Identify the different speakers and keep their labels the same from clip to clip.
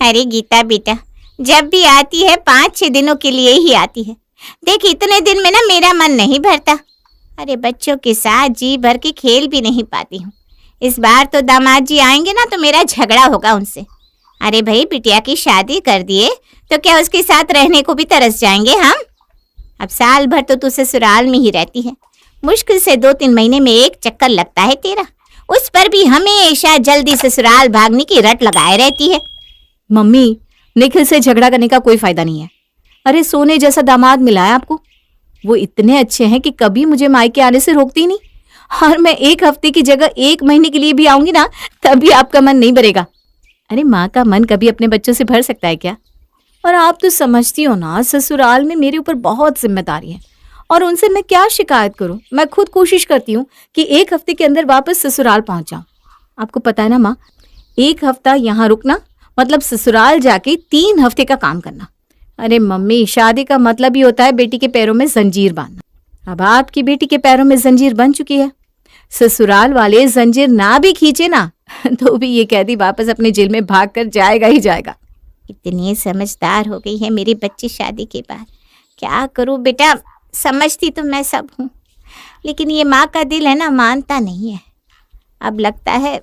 Speaker 1: अरे गीता बेटा, जब भी आती है 5-6 दिनों के लिए ही आती है। देख इतने दिन में ना मेरा मन नहीं भरता। अरे बच्चों के साथ जी भर के खेल भी नहीं पाती हूँ। इस बार तो दामाद जी आएंगे ना तो मेरा झगड़ा होगा उनसे। अरे भाई, बिटिया की शादी कर दिए तो क्या उसके साथ रहने को भी तरस जाएंगे हम? अब साल भर तो तू ससुराल में ही रहती है, मुश्किल से 2-3 महीने में एक चक्कर लगता है तेरा, उस पर भी हमेशा जल्दी ससुराल भागने की रट लगाए रहती है।
Speaker 2: मम्मी, निखिल से झगड़ा करने का कोई फायदा नहीं है। अरे सोने जैसा दामाद मिला है आपको। वो इतने अच्छे हैं कि कभी मुझे मायके आने से रोकती नहीं। और मैं 1 हफ्ते की जगह 1 महीने के लिए भी आऊंगी ना, तभी आपका मन नहीं भरेगा। अरे माँ का मन कभी अपने बच्चों से भर सकता है क्या? और आप तो समझती हो ना, ससुराल में मेरे ऊपर बहुत जिम्मेदारी है और उनसे मैं क्या शिकायत करूं। मैं खुद कोशिश करती हूँ कि 1 हफ्ते के अंदर वापस ससुराल पहुंच जाऊं। आपको पता है ना माँ, 1 हफ्ता यहाँ रुकना मतलब ससुराल जाके 3 हफ्ते का काम करना। अरे मम्मी, शादी का मतलब ही होता है बेटी के पैरों में जंजीर बांधना। अब आपकी बेटी के पैरों में जंजीर बन चुकी है। ससुराल वाले जंजीर ना भी खींचे ना तो भी ये कैदी वापस अपने जेल में भाग कर जाएगा ही जाएगा।
Speaker 1: इतनी समझदार हो गई है मेरी बच्ची शादी के बाद। क्या करूं बेटा, समझती तो मैं सब हूँ, लेकिन ये माँ का दिल है ना, मानता नहीं है। अब लगता है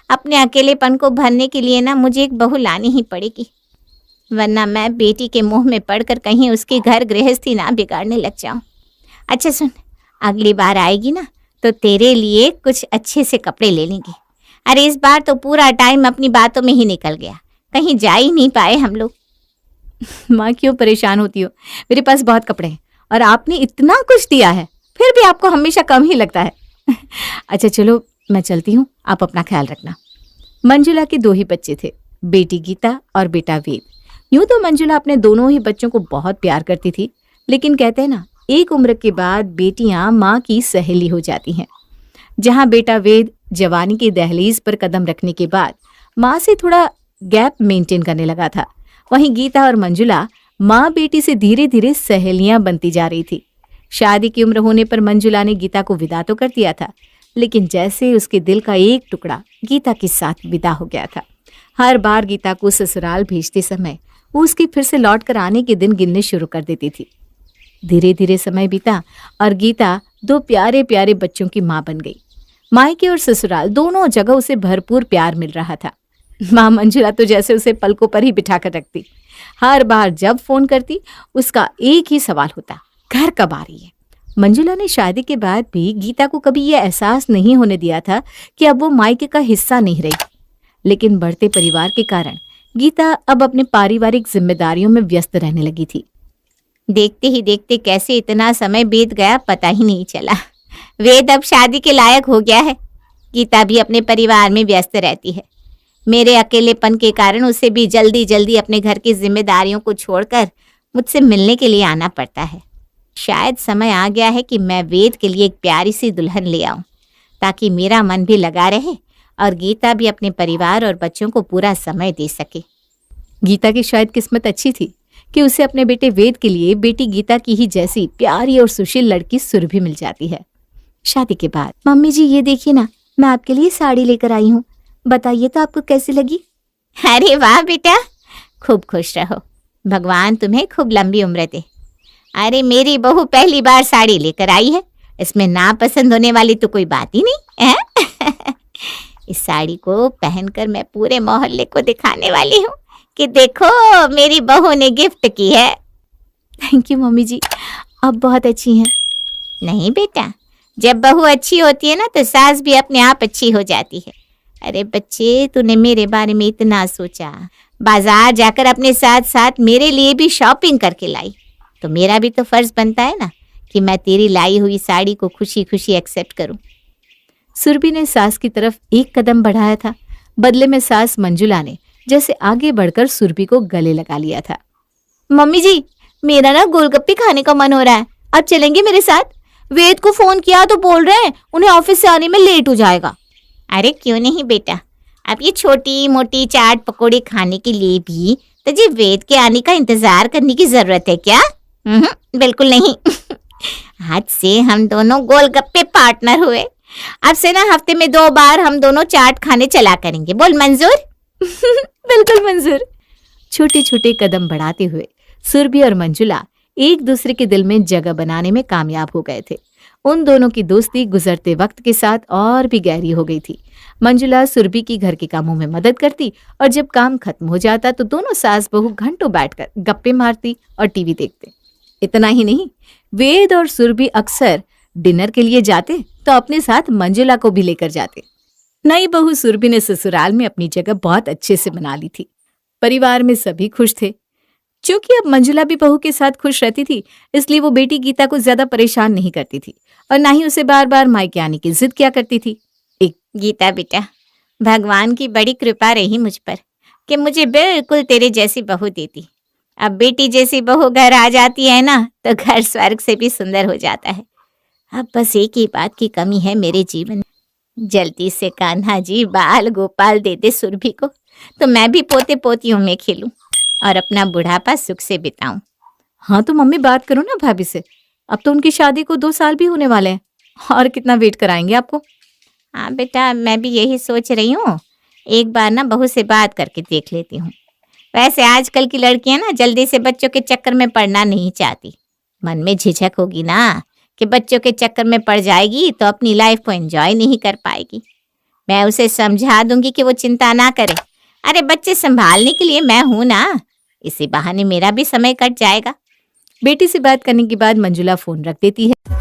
Speaker 1: अपने अकेलेपन को भरने के लिए ना मुझे एक बहू लानी ही पड़ेगी, वरना मैं बेटी के मुंह में पड़कर कहीं उसकी घर गृहस्थी ना बिगाड़ने लग जाऊं। अच्छा सुन, अगली बार आएगी ना तो तेरे लिए कुछ अच्छे से कपड़े ले लेंगे। अरे इस बार तो पूरा टाइम अपनी बातों में ही निकल गया, कहीं जा ही नहीं पाए हम लोग।
Speaker 2: माँ क्यों परेशान होती हो, मेरे पास बहुत कपड़े हैं और आपने इतना कुछ दिया है, फिर भी आपको हमेशा कम ही लगता है। अच्छा चलो मैं चलती हूँ, आप अपना ख्याल रखना। मंजुला के 2 ही बच्चे थे, बेटी गीता और बेटा वेद। यूं तो मंजुला अपने दोनों ही बच्चों को बहुत प्यार करती थी, लेकिन कहते हैं ना, एक उम्र के बाद बेटियां माँ की सहेली हो जाती हैं। जहां बेटा वेद जवानी की दहलीज पर कदम रखने के बाद माँ से थोड़ा गैप मेंटेन करने लगा था, वहीं गीता और मंजुला माँ बेटी से धीरे धीरे सहेलियां बनती जा रही थी। शादी की उम्र होने पर मंजुला ने गीता को विदा तो कर दिया था, लेकिन जैसे उसके दिल का एक टुकड़ा गीता के साथ विदा हो गया था। हर बार गीता को ससुराल भेजते समय वो उसके फिर से लौट कर आने के दिन गिनने शुरू कर देती थी। धीरे धीरे समय बीता और गीता 2 प्यारे प्यारे बच्चों की माँ बन गई। मायके और ससुराल दोनों जगह उसे भरपूर प्यार मिल रहा था। माँ मंजुला तो जैसे उसे पलकों पर ही बिठा कर रखती। हर बार जब फोन करती उसका एक ही सवाल होता, घर कब आ रही है। मंजुला ने शादी के बाद भी गीता को कभी यह एहसास नहीं होने दिया था कि अब वो मायके का हिस्सा नहीं रही, लेकिन बढ़ते परिवार के कारण गीता अब अपने पारिवारिक जिम्मेदारियों में व्यस्त रहने लगी थी।
Speaker 1: देखते ही देखते कैसे इतना समय बीत गया पता ही नहीं चला। वेद अब शादी के लायक हो गया है, गीता भी अपने परिवार में व्यस्त रहती है। मेरे अकेलेपन के कारण उसे भी जल्दी जल्दी अपने घर की जिम्मेदारियों को छोड़कर मुझसे मिलने के लिए आना पड़ता है। शायद समय आ गया है कि मैं वेद के लिए एक प्यारी सी दुल्हन ले आऊं, ताकि मेरा मन भी लगा रहे और गीता भी अपने परिवार और बच्चों को पूरा समय दे सके।
Speaker 2: गीता की शायद किस्मत अच्छी थी कि उसे अपने बेटे वेद के लिए बेटी गीता की ही जैसी प्यारी और सुशील लड़की सुरभि मिल जाती है। शादी के बाद,
Speaker 3: मम्मी जी ये देखिए ना, मैं आपके लिए साड़ी लेकर आई हूँ, बताइए तो आपको कैसी लगी?
Speaker 1: अरे वाह बेटा, खूब खुश रहो, भगवान तुम्हें खूब लंबी उम्र दे। अरे मेरी बहू पहली बार साड़ी लेकर आई है, इसमें ना पसंद होने वाली तो कोई बात ही नहीं है। इस साड़ी को पहनकर मैं पूरे मोहल्ले को दिखाने वाली हूँ कि देखो मेरी बहू ने गिफ्ट की है।
Speaker 3: थैंक यू मम्मी जी, आप बहुत अच्छी हैं।
Speaker 1: नहीं बेटा, जब बहू अच्छी होती है ना तो सास भी अपने आप अच्छी हो जाती है। अरे बच्चे, तूने मेरे बारे में इतना सोचा, बाजार जाकर अपने साथ साथ मेरे लिए भी शॉपिंग करके लाई, तो मेरा भी तो फर्ज बनता है ना कि मैं तेरी लाई हुई साड़ी को खुशी खुशी एक्सेप्ट करूं।
Speaker 2: सुरभि ने सास की तरफ एक कदम बढ़ाया था, बदले में सास मंजुला ने जैसे आगे बढ़कर सुरभि को गले लगा लिया था।
Speaker 3: मम्मी जी, मेरा ना गोलगप्पे खाने का मन हो रहा है, आप चलेंगे मेरे साथ? वेद को फोन किया तो बोल रहे हैं उन्हें ऑफिस से आने में लेट हो जाएगा।
Speaker 1: अरे क्यों नहीं बेटा, अब ये छोटी मोटी चाट पकौड़े खाने के लिए भी तुझे वेद के आने का इंतजार करने की जरूरत है क्या? बिल्कुल नहीं। आज से हम दोनों गोलगप्पे पार्टनर हुए। अब से ना हफ्ते में 2 बार हम दोनों चाट खाने चला करेंगे। बोल मंजूर?
Speaker 3: बिल्कुल मंजूर।
Speaker 2: छोटे छोटे कदम बढ़ाते हुए सुरभि और मंजुला एक दूसरे के दिल में जगह बनाने में कामयाब हो गए थे। उन दोनों की दोस्ती गुजरते वक्त के साथ और भी गहरी हो गई थी। मंजुला सुरभि की घर के कामों में मदद करती और जब काम खत्म हो जाता तो दोनों सास बहू घंटों बैठकर गप्पे मारती और टीवी देखते। इतना ही नहीं, वेद और सुरभि अक्सर डिनर के लिए जाते तो अपने साथ मंजुला को भी लेकर जाते। नई बहू सुरभि ने ससुराल में अपनी जगह बहुत अच्छे से बना ली थी। परिवार में सभी खुश थे। क्योंकि अब मंजुला भी बहू के साथ खुश रहती थी, इसलिए वो बेटी गीता को ज्यादा परेशान नहीं करती थी और ना ही उसे बार बार मायके आने की जिद किया करती थी।
Speaker 1: गीता बेटा, भगवान की बड़ी कृपा रही मुझ पर कि मुझे बिल्कुल तेरे जैसी बहू देती। अब बेटी जैसी बहू घर आ जाती है ना तो घर स्वर्ग से भी सुंदर हो जाता है। अब बस एक ही बात की कमी है मेरे जीवन में। जल्दी से कान्हा जी बाल गोपाल दे दे सुरभि को, तो मैं भी पोते पोतियों में खेलूं और अपना बुढ़ापा सुख से बिताऊं।
Speaker 2: हाँ तो मम्मी बात करो ना भाभी से। अब तो उनकी शादी को 2 साल भी होने वाले हैं और कितना वेट कराएंगे आपको।
Speaker 1: हाँ बेटा, मैं भी यही सोच रही हूँ, एक बार ना बहू से बात करके देख लेती हूँ। वैसे आजकल की लड़कियां ना जल्दी से बच्चों के चक्कर में पड़ना नहीं चाहती। मन में झिझक होगी ना कि बच्चों के चक्कर में पड़ जाएगी तो अपनी लाइफ को एंजॉय नहीं कर पाएगी। मैं उसे समझा दूंगी कि वो चिंता ना करे। अरे बच्चे संभालने के लिए मैं हूं ना, इसी बहाने मेरा भी समय कट जाएगा।
Speaker 2: बेटी से बात करने के बाद मंजुला फोन रख देती है।